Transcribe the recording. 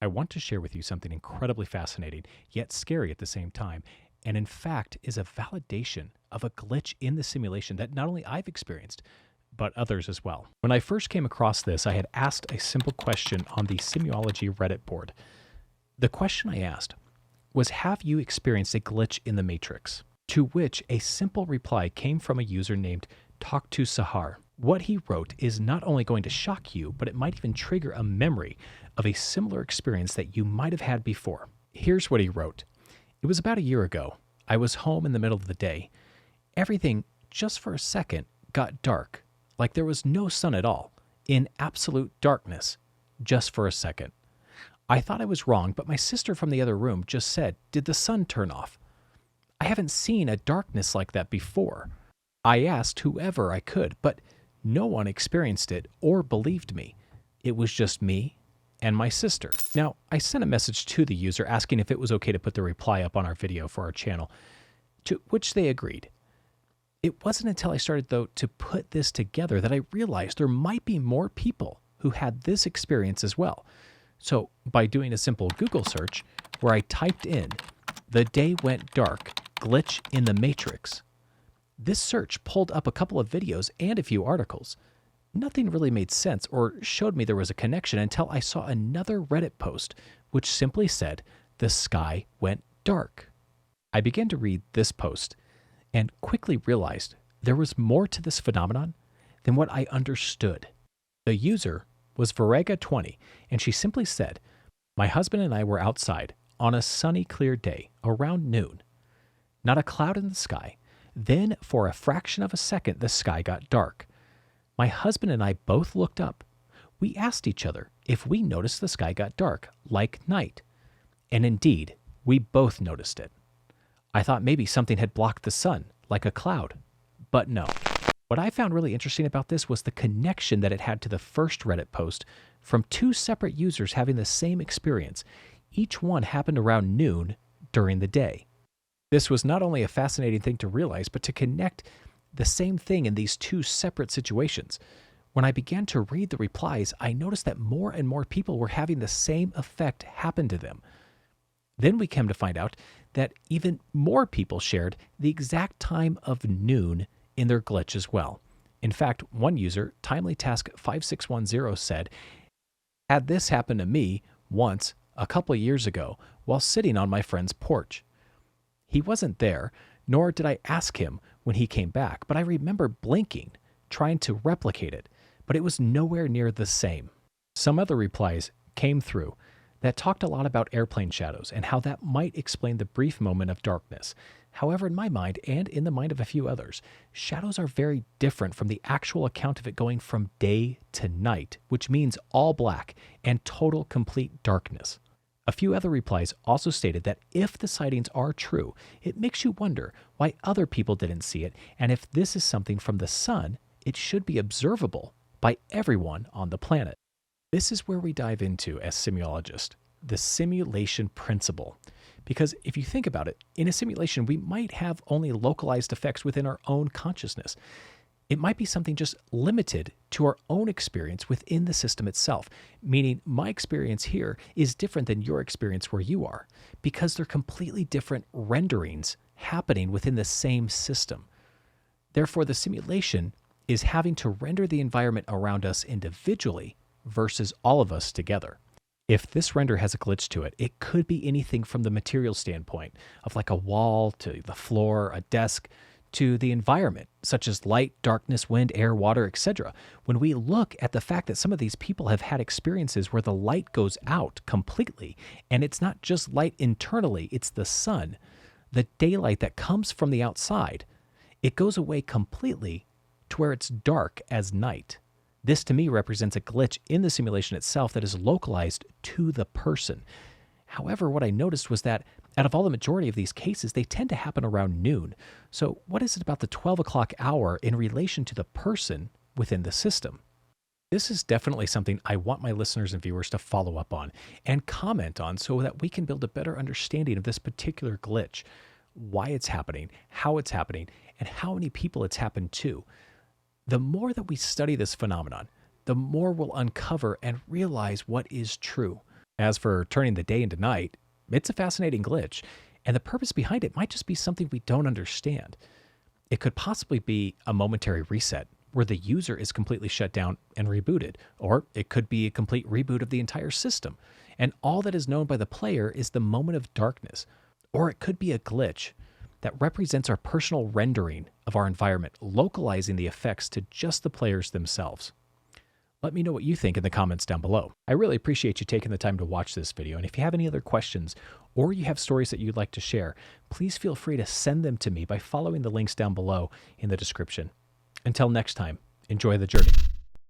I want to share with you something incredibly fascinating, yet scary at the same time, and in fact is a validation of a glitch in the simulation that not only I've experienced, but others as well. When I first came across this, I had asked a simple question on the Simuology Reddit board. The question I asked was, have you experienced a glitch in the Matrix? To which a simple reply came from a user named Talk to Sahar. What he wrote is not only going to shock you, but it might even trigger a memory of a similar experience that you might have had before. Here's what he wrote. It was about a year ago. I was home in the middle of the day. Everything, just for a second, got dark, like there was no sun at all, in absolute darkness, just for a second. I thought I was wrong, but my sister from the other room just said, "Did the sun turn off?" I haven't seen a darkness like that before. I asked whoever I could, but no one experienced it or believed me. It was just me and my sister. Now, I sent a message to the user asking if it was okay to put the reply up on our video for our channel, to which they agreed. It wasn't until I started, though, to put this together that I realized there might be more people who had this experience as well. So, by doing a simple Google search, where I typed in, "The day went dark, glitch in the Matrix," this search pulled up a couple of videos and a few articles. Nothing really made sense or showed me there was a connection until I saw another Reddit post, which simply said, "The sky went dark." I began to read this post and quickly realized there was more to this phenomenon than what I understood. The user was Varega20, and she simply said, "My husband and I were outside on a sunny, clear day around noon. Not a cloud in the sky. Then, for a fraction of a second, the sky got dark. My husband and I both looked up. We asked each other if we noticed the sky got dark, like night. And indeed, we both noticed it. I thought maybe something had blocked the sun, like a cloud. But no." What I found really interesting about this was the connection that it had to the first Reddit post from two separate users having the same experience. Each one happened around noon during the day. This was not only a fascinating thing to realize, but to connect the same thing in these two separate situations. When I began to read the replies, I noticed that more and more people were having the same effect happen to them. Then we came to find out that even more people shared the exact time of noon in their glitch as well. In fact, one user, TimelyTask5610, said, "Had this happen to me once a couple of years ago while sitting on my friend's porch. He wasn't there, nor did I ask him when he came back, but I remember blinking, trying to replicate it, but it was nowhere near the same." Some other replies came through that talked a lot about airplane shadows and how that might explain the brief moment of darkness. However, in my mind, and in the mind of a few others, shadows are very different from the actual account of it going from day to night, which means all black and total complete darkness. A few other replies also stated that if the sightings are true, it makes you wonder why other people didn't see it, and if this is something from the sun, it should be observable by everyone on the planet. This is where we dive into, as Simuologist, the simulation principle. Because if you think about it, in a simulation, we might have only localized effects within our own consciousness. It might be something just limited to our own experience within the system itself, meaning my experience here is different than your experience where you are, because they're completely different renderings happening within the same system. Therefore, the simulation is having to render the environment around us individually versus all of us together. If this render has a glitch to it, it could be anything from the material standpoint of like a wall to the floor, a desk, to the environment, such as light, darkness, wind, air, water, etc. When we look at the fact that some of these people have had experiences where the light goes out completely, and it's not just light internally, it's the sun, the daylight that comes from the outside, it goes away completely to where it's dark as night. This to me represents a glitch in the simulation itself that is localized to the person. However, what I noticed was that out of all the majority of these cases, they tend to happen around noon. So what is it about the 12 o'clock hour in relation to the person within the system? This is definitely something I want my listeners and viewers to follow up on and comment on so that we can build a better understanding of this particular glitch, why it's happening, and how many people it's happened to. The more that we study this phenomenon, the more we'll uncover and realize what is true. As for turning the day into night, it's a fascinating glitch, and the purpose behind it might just be something we don't understand. It could possibly be a momentary reset where the user is completely shut down and rebooted, or it could be a complete reboot of the entire system, and all that is known by the player is the moment of darkness. Or it could be a glitch that represents our personal rendering of our environment, localizing the effects to just the players themselves. Let me know what you think in the comments down below. I really appreciate you taking the time to watch this video, and if you have any other questions or you have stories that you'd like to share, please feel free to send them to me by following the links down below in the description. Until next time, enjoy the journey.